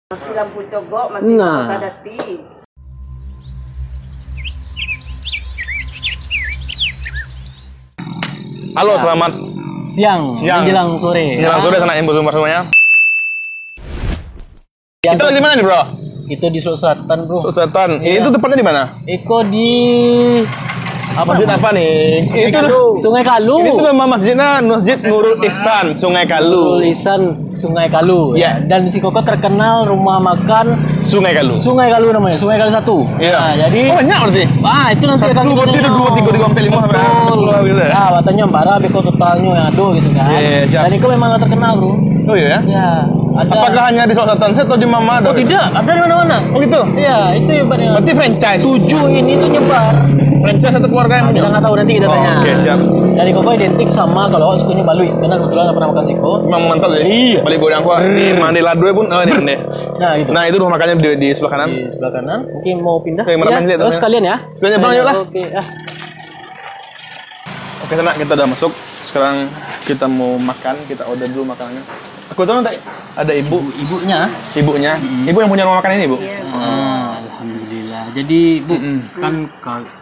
Masih lampu cogok, masih kota dati. Halo, selamat siang. Menjelang sore. Menjelang sore sana ibu semuanya. Kita lagi di mana nih, Bro? Itu di Sulawesi Selatan, Bro. Sulawesi Selatan. Iya. Itu tepatnya di mana? Iko di Masjid apa nih? Sungai Kalu. Itu nama masjidnya Masjid Nurul Ihsan, Sungai Kalu. Nurul Ihsan, Sungai Kalu. Ya. Dan di Sikoko terkenal rumah makan Sungai Kalu. Sungai Kalu namanya, Sungai Kalu 1. Iya. Nah, jadi banyak berarti. itu nanti akan Satu berarti ada 2, 3, 4, 5 sampai 10 gitu ya. Ah, katanya bara beko totalnya yang ada gitu kan. Iya. Dan itu memang terkenal, Bro. Oh iya. Ya, ada. Apakah hanya di Sulawesi Selatan atau di Mama ada? Oh, tidak, ada di mana-mana. Oh gitu. Iya, itu hebatnya. Berarti franchise. 7 ini tuh nyebar. Franchise satu keluarga yang Kita punya. nggak tahu, nanti kita tanya. Oke, siap. Dari Koko identik sama kalau sukunya Balui, karena kebetulan nggak pernah makan siko. Memang mantap ya. Iya. Balik goreng gua di Mandi Ladue pun ini. Nah, gitu. Nah, itu rumah makannya di sebelah kanan. Di sebelah kanan. Mungkin mau pindah. Oke, mana lihat, terus sekalian ya. Sekalian bang, yuk lah. Oke, Oke, sana kita udah masuk. Sekarang kita mau makan, kita order dulu makanannya. Aku tahu nanti ada ibunya. ibunya. Ibu yang punya rumah makan ini, Bu. Iya. Alhamdulillah. Jadi, Bu, kan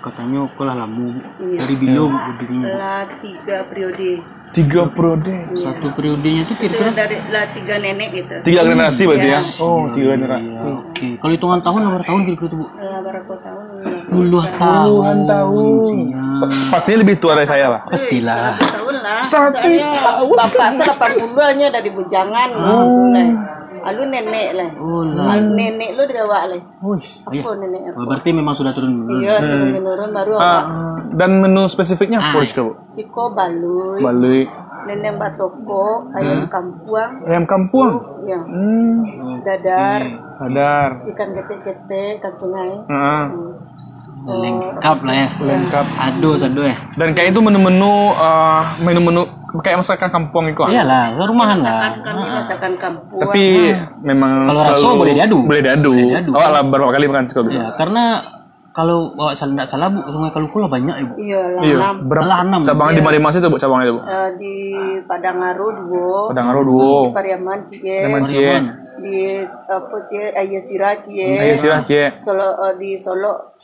katanya kau lah lamu dari Bilung berdirinya. Lah 3 periode. 3 periode. Satu periodenya itu Itu kira-kira dari lah 3 nenek gitu. 3 generasi berarti ya. Iya. Oh, 3 generasi. Oke. Kalau hitungan tahun berapa tahun kira-kira tuh, Bu? Lah berapa tahun? Puluhan tahun. Siap. Pastinya lebih tua dari saya lah. Pastilah. 100 tahun lah. 100 Soalnya bapak saya 80-nya dari bujangan. Lalu nenek lah. Oh lah. Nenek lu dibawa lah. Iya. Apa nenek? Oh, berarti memang sudah turun. Iya, turun baru apa? Dan menu spesifiknya apa sih, Bu? Siko balui, Balui, nenek batoko, ayam kampuang, ayam kampung, ya, dadar, sadar. ikan gete-gete, ikan sungai. Heeh. Lengkap lah ya. Lengkap. Sado ya. Dan kayak itu menu-menu kayak masakan kampung itu. Iyalah, rumahan lah. Kami masakan kampung. Tapi memang Kalau raso boleh diadu. Boleh diadu. Awak lah berapa kali makan sih? Ya, karena kalau tidak salah, Bu, Sungai Kalukula banyak ya, Bu. Iya, Iya. lah. Berapa? Malah 6. Cabangnya di mana masih tuh, Bu? Cabangnya itu, Bu? Di Padangaru dua, Padangaro 2. di Pariaman Cie, Leman Cie. di apa Cie, Ayasira Cie, Ayo sirah Cie. Solo di Solo.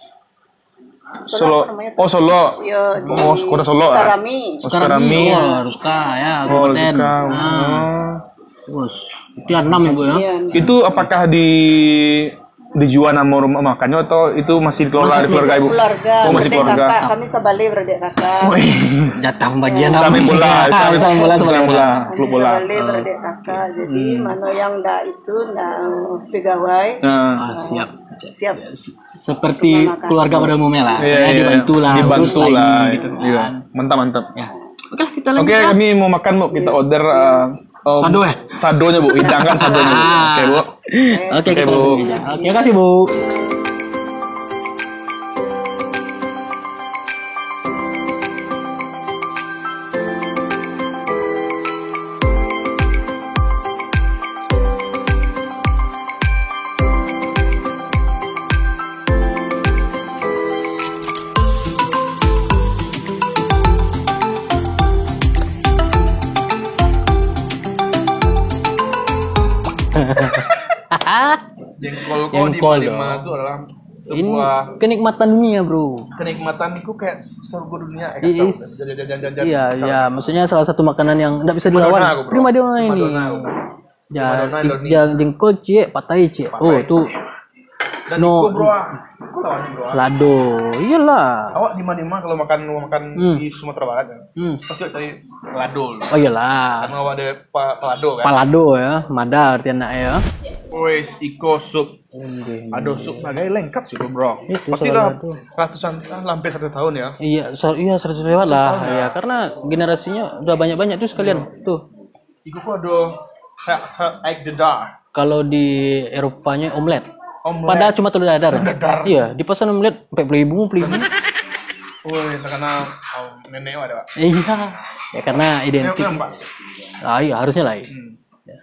Solo. apa namanya? Oh, Solo. Iya, di Oh, kota Solo. Karami. Sukarami. Oh, Ruska ya, Oh, Kabupaten. suka. Bos. Itu 6 ya, Bu ya. Iya. Itu apakah dijual nama rumah makannya atau itu masih dikelola di keluarga Ibu? Keluarga. Oh, masih berdek keluarga. Kakak. Kami sebalik berdek kakak. Jatah pembagian Sama bola, sama bola, sama bola, klub bola. Sebalik berdek kakak. Jadi mana yang ndak itu ndak pegawai Nah, Siap. siap. Seperti keluarga pada umumnya lah. iya, Saya iya. dibantu lah, urus Dibantu lagi, lah, gitu iya. kan. Mantap, mantap. Ya. Oke, kita lanjut. Oke, kami mau makan, Bu. Kita order Sado ya? sadonya, Bu. Hidangkan sadonya, Bu. Oke, Bu. Oke, kita Bu. lanjut aja. Oke, makasih, Bu. Jengkol di Jengkol Malima dong. itu adalah Ini sebuah kenikmatan dunia, Bro. kenikmatan itu kayak surga dunia. Iya, iya, maksudnya salah satu makanan yang tidak bisa dilawan. Prima dona ini. Ya, yang jengkol cie, patai cie. Oh, itu Dan no. itu, Bro. Aku tahu nih, Bro. lado. Iyalah. Awak di mana kalau makan di Sumatera Barat ya? Pasti dari lado. Oh iyalah. Karena awak ada palado kan. Palado ya, mada arti anak ya. Wes, iko sup. Ado sup nagai lengkap sih, Bro. Pasti lah ratusan hampir 1 tahun ya. Iya, iya 100 lewat lah. Ya, karena generasinya udah banyak-banyak tuh sekalian. Tuh. Iko kok ada egg dadar. Kalau di Eropanya omelet. Omelet. Padahal cuma telur dadar. Iya, di pesan omelet 40.000, 40.000. Woi, karena nenek ada, Pak. Iya, ya karena identik. Nenek, Pak. Ah, iya harusnya lah. Ya.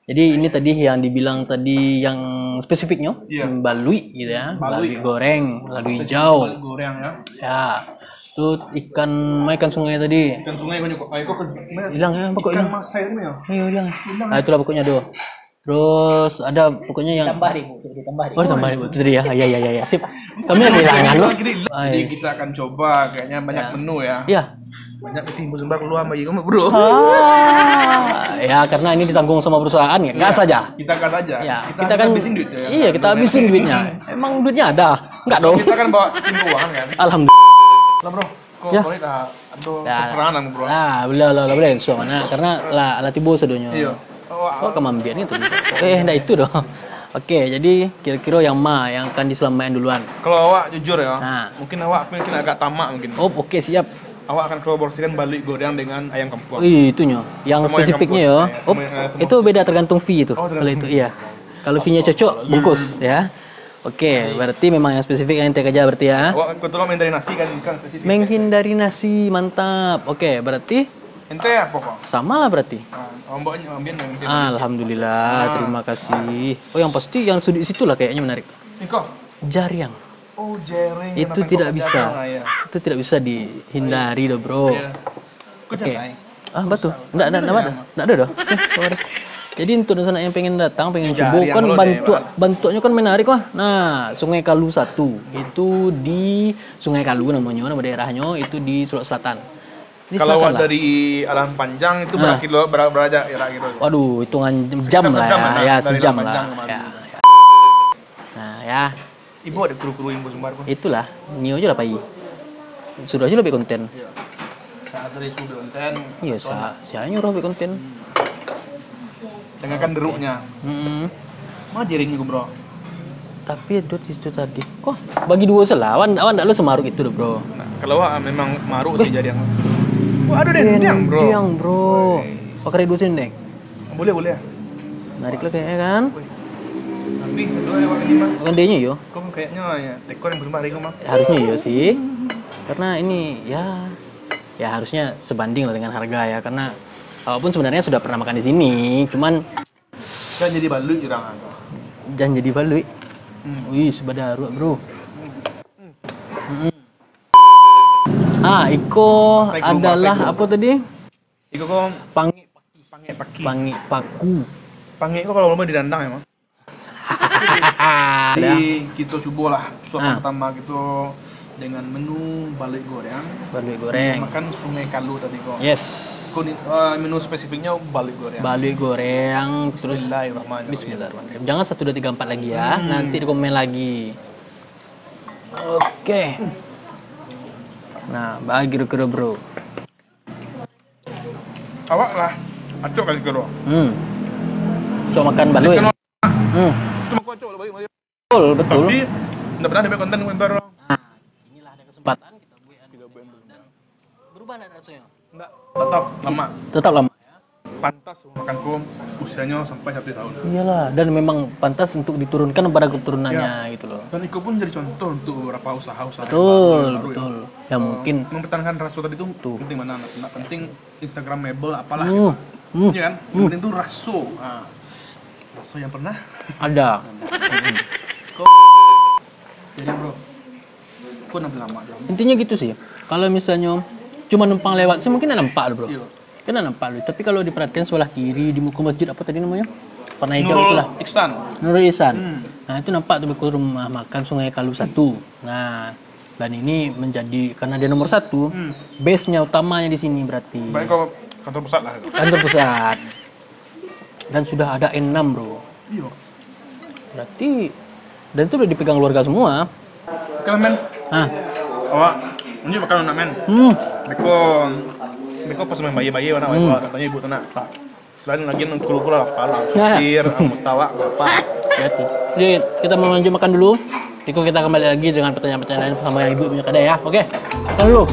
Jadi ini tadi yang dibilang tadi yang spesifiknya, balui gitu ya, balui goreng, balui hijau. Balui goreng ya. Ya, itu ikan sungai tadi. Ikan sungai banyak kok. Ayo kok Hilang ya, pokoknya. ikan mas saya itu ya. Ayo hilang. Nah itulah pokoknya doh. Terus ada pokoknya yang Tambah nih Bu, ditambah nih. oh tambah Ibu itu tadi ya. Iya. Sip. Kami ada kehilangan loh. Jadi kita akan coba kayaknya banyak menu ya. Iya. Banyak timbul sembah keluar sama kamu bro. Ya karena ini ditanggung sama perusahaan ya. Gas saja. Kita gas aja. Ya, kita kan habisin duit ya. Iya, kita habisin duitnya. Emang duitnya ada? Enggak dong. Kita kan bawa tim keuangan kan. Alhamdulillah. Lah bro, kok Ya. boleh tak ada Ya. keperanan bro. Lah, boleh so mana karena lah tibo sedonyo. Iya. Kok kemambian itu? Enggak itu dong. Oke, jadi kira-kira yang yang akan diselamatkan duluan. Kalau awak jujur ya, Nah. mungkin awak agak tamak mungkin. Oh, oke siap. Awak akan kolaborasikan balik goreng dengan ayam kampung. Itunya. Yang Semua yang spesifiknya ya. kampus, Oh, semua yang itu beda tergantung fee itu. Oh, Kalau itu iya. Kalau fee-nya cocok, bungkus ya. Oke, berarti memang yang spesifik yang ente kerja berarti ya. Awak kebetulan menghindari nasi kan spesifik. Menghindari nasi, mantap. Oke, berarti Ente apa kok? sama lah berarti. Ombaknya ambian mungkin. Alhamdulillah, terima kasih. Oh, yang pasti yang di situ lah kayaknya menarik. Niko. Jariang. Oh, jering. Itu tidak bisa. Itu tidak bisa dihindari loh, Bro. Oke. Betul. Enggak ada dah. Sorry. Jadi untuk sana yang pengen datang, pengen coba kan bantuannya kan menarik wah. Nah, Sungai Kalu 1 itu di Sungai Kalu nama daerahnya itu di Sulawesi Selatan. Kalau dari Alam Panjang itu berapa aja kira-kira? Waduh, hitungan jam lah ya, sejam lah. Ya. Nah, ya. Ibu ada kru-kru Ibu Sumbar pun. Itulah, Nio aja lah Pai. Sudah aja lebih konten. Saat dari sudah konten. Iya, saya nyuruh lebih konten. Dengarkan deruknya. Mah jaring juga, Bro. Tapi itu tadi. Kok bagi dua selawan, awan enggak lu semaruk itu, Bro. Nah, kalau memang maruk sih jariang. Waduh deh, diang, Bro. Diang, Bro. Pakai redusin, Deng. Boleh. Narik lo kayaknya kan. Tapi aduh ya ini mah. Kan D-nya yo. Kok kayaknya ya tekor yang berumah ring mah. Harusnya iya sih. Karena ini ya harusnya sebanding lah dengan harga ya karena walaupun sebenarnya sudah pernah makan di sini, cuman kan jadi balut jurang. Jangan jadi balut. Wih, sebadaru, Bro. Iko adalah apa tadi? Iko kok Pangi paku. Pangi kok kalau mau didandang ya, Mas. Jadi kita cobalah suapan pertama gitu dengan menu balik goreng. Makan Sungai Kalu tadi kok. Yes. Menu spesifiknya balik goreng. Balik goreng terus Bismillahirrahmanirrahim. Jangan 1 2 3 4 lagi ya. Nanti dikomen lagi. Oke. Nah, bagi kira-kira, Bro. Awak lah. Acok kali kira. Coba makan balui. Cuma kau acok balik. Betul. Tapi enggak pernah ada konten baru. Inilah ada kesempatan kita buat berubah enggak rasanya? Enggak, tetap lama. Ya. Pantas makanku usianya sampai 1 tahun. Iyalah, dan memang pantas untuk diturunkan pada keturunannya gitu loh. Dan itu pun jadi contoh untuk beberapa usaha-usaha Betul. Ya mungkin mempertahankan rasa tadi itu penting mana? Enggak penting Instagramable apalah. Iya kan? Yang penting itu rasa. Rasa yang pernah ada. Jadi bro, kok lama dong. Intinya gitu sih. Kalau misalnya cuma numpang lewat sih mungkin nampak Bro. Kan nampak loh. Tapi kalau diperhatikan sebelah kiri di muka masjid apa tadi namanya? Warna hijau itulah. Nurul Ihsan. Nah, itu nampak tuh beku rumah makan Sungai Kalu 1. Nah, dan ini menjadi karena dia nomor 1, base-nya utamanya di sini berarti. Baik kalau kantor pusat lah. Kantor pusat. Dan sudah ada N6, Bro. Iya. Berarti dan itu udah dipegang keluarga semua. Kalau men. Awak ini makan nak men. Beko pas main bayi-bayi warna katanya ibu tenak. Selain lagi kuru-kuru lah kepala. Air, tawa, apa. Jadi kita mau lanjut makan dulu. Kita kembali lagi dengan pertanyaan-pertanyaan lain sama yang ibu punya kedai ya. Oke. Makan dulu.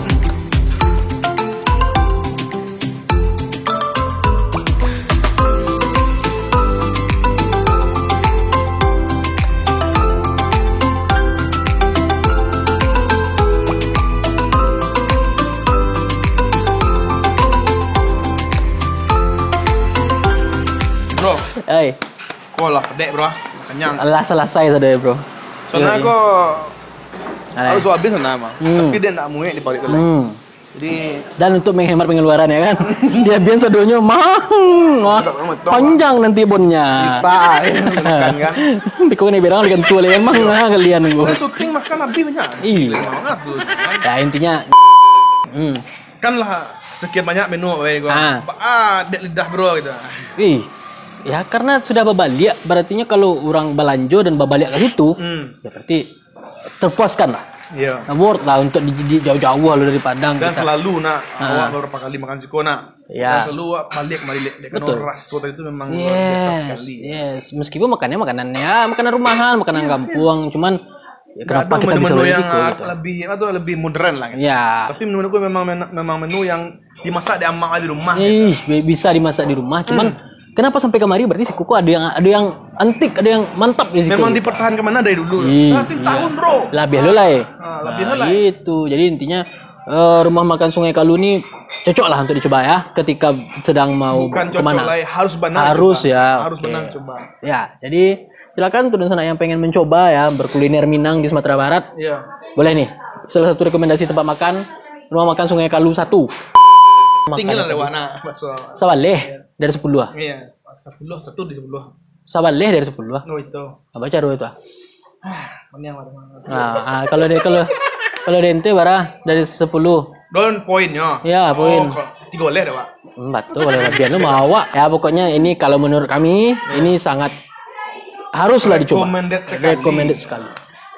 Lah, pedek bro, kenyang. Allah selesai tadi bro. Soalnya aku harus habis sana mah. Tapi dia nak muek di balik lagi. Jadi Dan untuk menghemat pengeluaran ya kan. Dia biasa sadonya wah, panjang nanti bonnya. tak kan kan. Di kau nih berang dengan tua emang kalian gua. Syuting makan lebih banyak. Iya. Banget tuh. Ya intinya Kan lah sekian banyak menu gua. Det lidah bro gitu. ih, ya karena sudah babaliak, berartinya kalau orang belanja dan babaliak ke situ, ya berarti terpuaskan lah. Iya. Worth lah untuk di jauh-jauh lalu dari Padang. Dan kita. selalu nak awak beberapa kali makan siko nak. Ya. Dan selalu awak balik kembali kan Betul. raso tadi itu memang luar biasa sekali. Yes, meskipun makanannya makanan rumahan, makanan kampung, cuman ya kenapa kita bisa menu yang gitu, gitu. lebih modern lah gitu. Ya, Tapi menurutku memang menu yang dimasak di amak di rumah. ih, bisa dimasak di rumah, cuman kenapa sampai kemari berarti si kuku ada yang antik, ada yang mantap di situ. Memang dipertahankan mana dari dulu. Iya, 1 tahun bro. Lebih helai. Lebih helai. Gitu. Jadi intinya rumah makan Sungai Kalu ini cocok lah untuk dicoba ya ketika sedang mau Bukan kemana. cocok lah, harus benar. Harus coba. ya. Harus Oke. benar coba. Ya, jadi silakan tuh sana yang pengen mencoba ya berkuliner Minang di Sumatera Barat. Iya. Boleh nih. Salah satu rekomendasi tempat makan rumah makan Sungai Kalu 1. Tinggal ada warna bakso. Sabaleh dari 10 ah. Iya, 1 di 10. Sabaleh dari 10 ah. Oh itu. Apa cara itu ah? Mana mana. Nah, kalau dente bara dari 10. Don poinnya. Ya, poin. 3 oleh dah, Pak. Betul kalau lebihan lu mau Wak. Ya pokoknya ini kalau menurut kami ini sangat haruslah dicoba. Recommended sekali.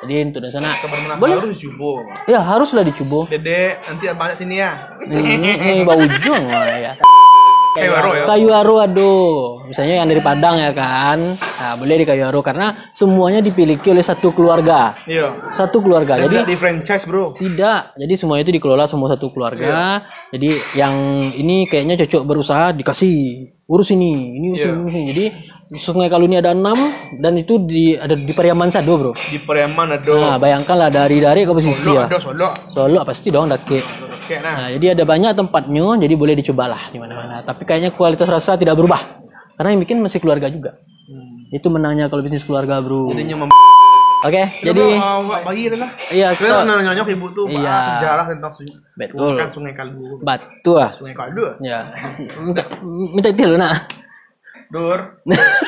Jadi untuk di sana boleh. Harus dicoba. Ya haruslah dicoba. Dede, nanti banyak sini ya. Ini bau ujung wah ya. Kayu aro ya. Kayu aro aduh. Misalnya yang dari Padang ya kan. Nah, boleh di kayu aro karena semuanya dimiliki oleh satu keluarga. Iya. Satu keluarga. Jadi Jadi di franchise, Bro. tidak. Jadi semuanya itu dikelola semua satu keluarga. Jadi yang ini kayaknya cocok berusaha dikasih urus ini urus ini. Jadi Sungai Kalu ini ada 6 dan itu ada di Pariaman Sado, Bro. Di Pariaman ada. Nah, bayangkanlah dari ke posisi Solo ya. ada, Solo. Solo pasti dong dake. Oke, nah. Nah, jadi ada banyak tempatnya, jadi boleh dicobalah di mana-mana. Tapi kayaknya kualitas rasa tidak berubah. Karena yang bikin masih keluarga juga. Itu menangnya kalau bisnis keluarga, Bro. Jadinya Oke, jadi bagi lah. iya, Saya stop. nyonyok ibu tuh Iya. bahas sejarah tentang Betul. Kan Sungai Kalu. Batu ah. Sungai Kalu. Ya. Minta til nak. Dur.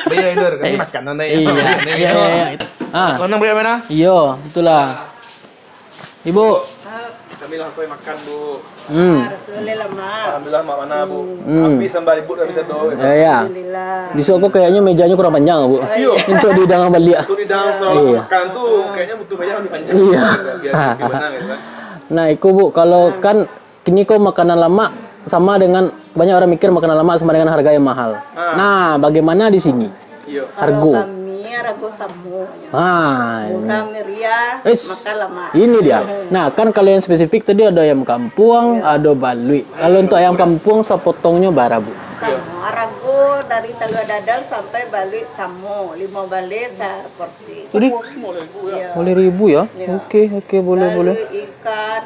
Bayar dur, kami makan nanti. Iya. Ah. Kau nang bayar mana? Iya, itulah. Ibu. Kami langsung makan, Bu. Alhamdulillah, Mak. Alhamdulillah mak mana, Bu. Habis sambar ibu dah bisa do. Ya. Alhamdulillah. Di kok kayaknya mejanya kurang panjang, Bu. Iya. Untuk di dalam balik. Tuh di dalam selalu Iya. makan tuh kayaknya butuh bayar lebih panjang. Iya. Biar gimana gitu kan. Nah, itu Bu, kalau kan kini kok makanan lama sama dengan banyak orang mikir makanan lama sama dengan harga yang mahal. Nah, bagaimana di sini? Iya. Harga. Kami ragu samu. Ah, Murah meriah, Es. makan lama. ini dia. Nah, kan kalau yang spesifik tadi ada ayam kampung, ada balui. Kalau untuk ayam kampung sepotongnya berapa, Bu? Samu. Ragu dari telur dadar sampai balik samu. 5 balik seporsi. Jadi Iya. boleh ribu ya? Oke, boleh. Lalu ikan,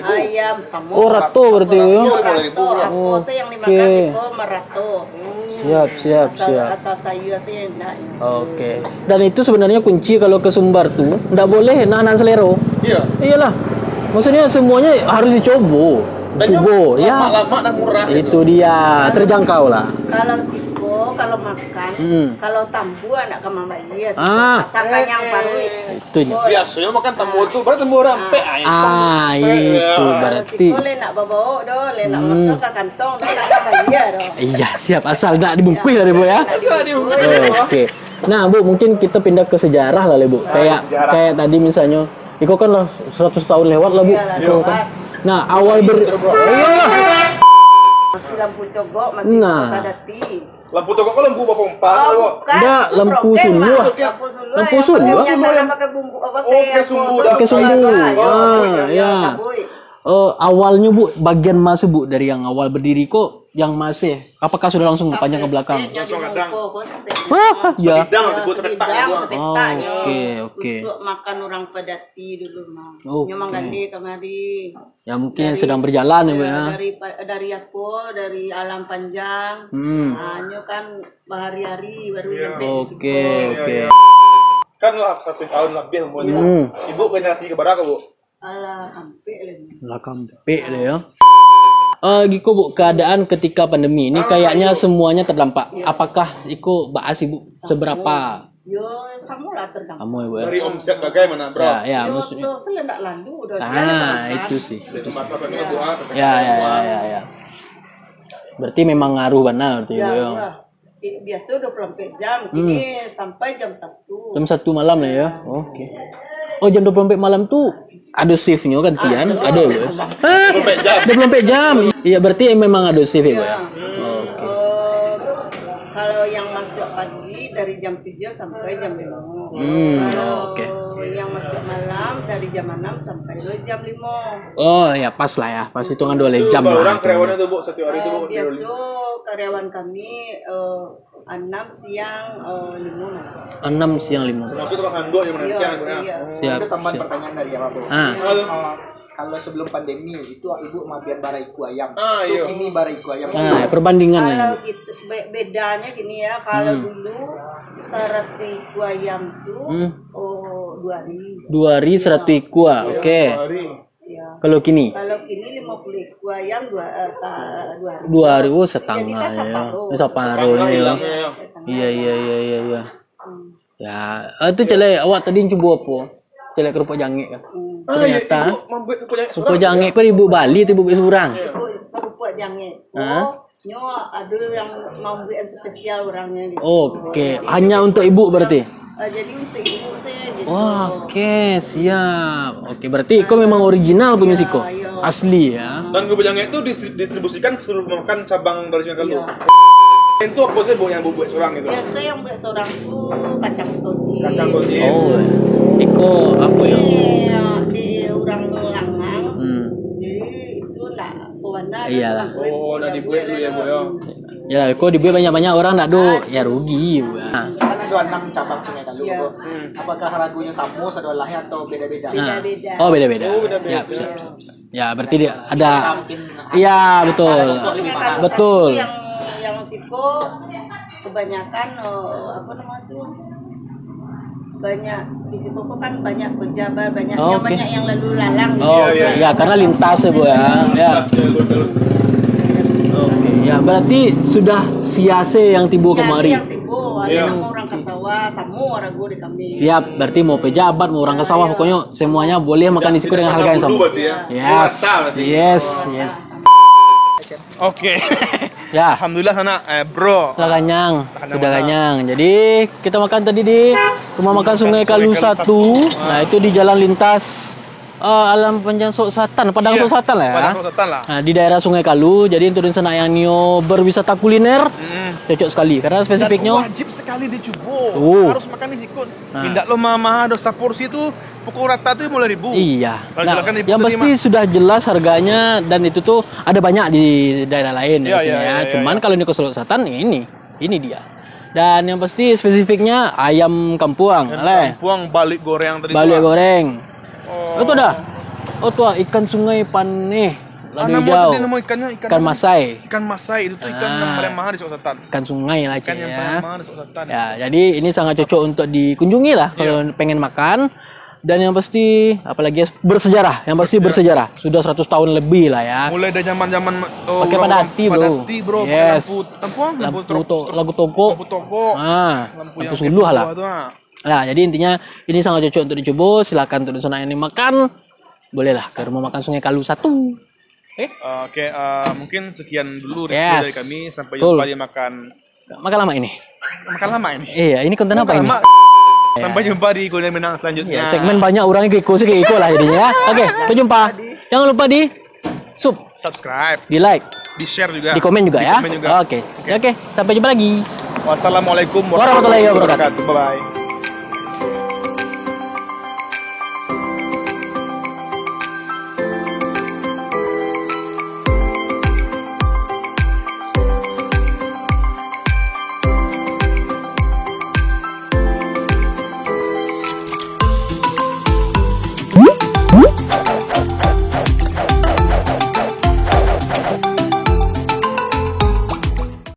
ayam, samu. Oh, rato berarti ya? Rato, aku sih yang dimakan itu merato. Siap. Asal sayur sih enggak. Oke. Dan itu sebenarnya kunci kalau ke Sumbar tuh, enggak boleh nahan selero. Iya. Iyalah. Maksudnya semuanya harus dicoba. Coba, ya. Lama dan murah. Itu dia, terjangkau lah. Kalau siko, kalau makan, kalau tambu anak ke mama iya. Ah. Masakan yang baru Itu. Biasanya makan tambo tuh, berarti tambo rampe. Itu berarti. Siko le nak bawa do, le nak masuk ke kantong, do nak mama iya do. Iya, siap asal enggak dibungkus dari Bu ya. Oke. Nah, Bu, mungkin kita pindah ke sejarah lah, Bu. Kayak tadi misalnya, Iko kan lah 100 tahun lewat lah, Bu. Iko kan. Nah, awal Masih lampu cogok, masih Nah. kadati. Lampu toko kok lampu bapak empat, Bu. bukan. Enggak, Itu lampu trokeng, sumbu. Mak. Lampu sumbu. Lampu yang sumbu. yang pakai bumbu apa Oh, pakai sumbu dah. Pakai sumbu. Ya. sabui. Awalnya Bu, bagian masih Bu dari yang awal berdiri kok yang masih. Apakah sudah langsung panjang ke belakang? Langsung kadang. Ya. Bidang disebut sepetak ya, Bu. Sepetaknya. Oke. Untuk makan orang pedati dulu mah. Oke. Nyomang gandhi kemari. Ya mungkin sedang berjalan ya, Bu ya. Dari apa? Dari alam panjang. Hanya kan bahari-hari baru nyampe di Oke. Kan lah 1 tahun lebih umurnya. Ibu generasi keberapa, Bu? Alah, hampir lah. Belakang P deh ya. Giko Bu, keadaan ketika pandemi ini kayaknya semuanya terdampak. Apakah Iko bahas Ibu seberapa? Yo, semua lah terdampak. Kamu Ibu ya? Dari omset bagaimana, bro? Ya, Yo, maksudnya. tuh selendak landu udah Itu sih. Tempat ini buat. Ya. Berarti memang ngaruh benar berarti Ya, Ibu ya. ya. Biasa 24 jam, kini sampai jam 1. Jam 1 malam lah ya. Oke. Oh, jam 24 malam tuh ada shift-nya gantian, ada ya? 24 jam. Iya, berarti memang ada shift ya, Bu ya. Oke. Kalau yang masuk pagi dari jam 7 sampai jam 5. Kalau Oke. yang masuk malam dari jam 6 sampai jam 5. Oh, ya pas lah ya. Pas hitungan 2 jam Berapa orang lah. karyawannya tuh, Bu, setiap hari itu, Bu? Biasa karyawan kami 6 siang 5. 6 siang 5. Maksud tukang handuk yang mana yang punya. Siap. Ada tambahan pertanyaan dari apa, Bu? Kalau sebelum pandemi itu ibu mabian baraiku ayam. Iya. Ini baraiku ayam. Perbandingan Kalau lah. gitu bedanya gini ya, kalau dulu 100 ayam tuh 2 hari. 2 hari 100 ikua. Oke. Ya. Kalau kini Kalau kini 50 ayam 2 hari. 2 hari setengah Jadinya ya. separuh. Separuhnya ya. Iya. Ya, itu cele awak tadi coba apa? Cele kerupuk jange kan. Ternyata kerupuk jange kok ibu Bali itu ibu seorang. Kerupuk jange. Nyo ada yang mau buat spesial orangnya gitu. Oke, hanya untuk ibu berarti. Jadi untuk ibu saya gitu. Oke, siap. Oke, berarti kau memang original punya Siko. Asli ya. Dan kebanyakan itu distribusikan ke seluruh makan cabang dari Sungai Kalu. Itu apa sih, Bu, yang Bu buat seorang itu? Biasa yang buat seorang tuh kacang toji. Kacang toji. Oh, Iko apa ya? Di orang Langang. Jadi itu nak pewarna. Iyalah. Oh, udah dibuat dulu ya, Bu ya. Ya, kok dibuat banyak-banyak orang nak do, ya rugi. Nah. Kan ada 6 cabang Sungai Kalu, Bu. Apakah ragunya sama sadolahnya atau beda-beda? Beda-beda. Oh, beda-beda. Ya, siap. Ya, berarti dia ada. Iya, betul. Betul. Yang Siko kebanyakan apa namanya tuh? Banyak di Siko kan banyak pejabat, banyak yang lalu lalang gitu. Oh, ya karena lintas ya, Bu ya. Ya. Oke, ya berarti sudah siase yang tibu kemari. Yang tibu, ada nama orang ke sawah, sama orang gue di kami. Siap, berarti mau pejabat, mau orang ke sawah, pokoknya semuanya boleh makan di Siko dengan harga yang sama. Yes. Oke. Ya. Alhamdulillah sana, bro. Sudah kenyang. Jadi kita makan tadi di rumah makan Sungai Kalu 1. Nah, itu di jalan lintas Alam Panjang Sok Selatan, Padang Sok Selatan lah ya. Padang Sok Selatan lah. Nah, di daerah Sungai Kalu. Jadi untuk sana yang nio berwisata kuliner cocok sekali karena spesifiknya wajib sekali dicoba. Harus makan di Siko. Tidak lo mama dosa porsi itu pukul rata tuh mulai 1.000. Iya. Nah, Ibu yang pasti sudah jelas harganya dan itu tuh ada banyak di daerah lain ya. Cuman kalau ini ke Sulawesi Selatan ini dia. Dan yang pasti spesifiknya ayam kampuang. Kampuang balik goreng tadi. Balik goreng. Oh, itu dah. Oh tuh ikan sungai paneh. Lalu hijau. Ikan masai. Ikan masai itu tuh ikan yang paling mahal di Sulawesi Selatan. Ikan sungai lah Ikan yang paling mahal di Sulawesi Selatan. Ya, jadi ini sangat cocok untuk dikunjungi lah kalau pengen makan. Dan yang pasti apalagi bersejarah, bersejarah. Sudah 100 tahun lebih lah ya. Mulai dari zaman-zaman pakai padati, bro. Yes. Lampu toko. Lampu suluh lah. Nah, jadi intinya ini sangat cocok untuk dicoba. Silakan untuk sana ini makan. Bolehlah ke rumah makan Sungai Kalu 1. Oke, mungkin sekian dulu review dari kami. Sampai jumpa di makan lama ini. Makan lama ini. Iya, ini konten apa ini? Sampai jumpa di kuliner Minang selanjutnya. Ya, segmen banyak orangnya kayak ikut lah jadinya ya. Oke, sampai jumpa. Jangan lupa di subscribe, di like, di share juga, di komen juga ya. Oke, sampai jumpa lagi. Wassalamualaikum warahmatullahi wabarakatuh. Bye bye.